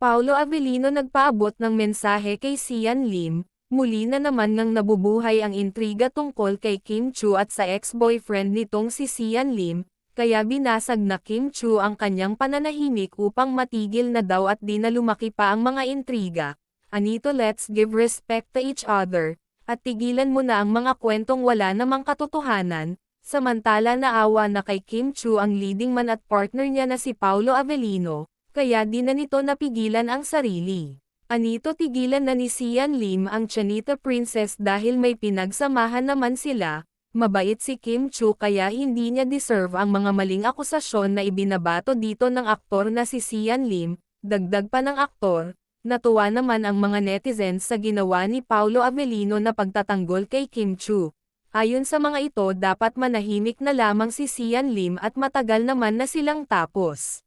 Paolo Avellino nagpaabot ng mensahe kay Sian Lim, muli na naman ngang nabubuhay ang intriga tungkol kay Kim Chu at sa ex-boyfriend nitong si Sian Lim, kaya binasag na Kim Chu ang kanyang pananahimik upang matigil na daw at di na lumaki pa ang mga intriga. Anito, let's give respect to each other, at tigilan mo na ang mga kwentong wala namang katotohanan. Samantala naawa na kay Kim Chu ang leading man at partner niya na si Paolo Avellino, kaya di na nito napigilan ang sarili. Anito, tigilan na ni Sian Lim ang Chanita Princess dahil may pinagsamahan naman sila. Mabait si Kim Chu kaya hindi niya deserve ang mga maling akusasyon na ibinabato dito ng aktor na si Sian Lim. Dagdag pa ng aktor, natuwa naman ang mga netizens sa ginawa ni Paolo Avellino na pagtatanggol kay Kim Chu. Ayon sa mga ito, dapat manahimik na lamang si Sian Lim at matagal naman na silang tapos.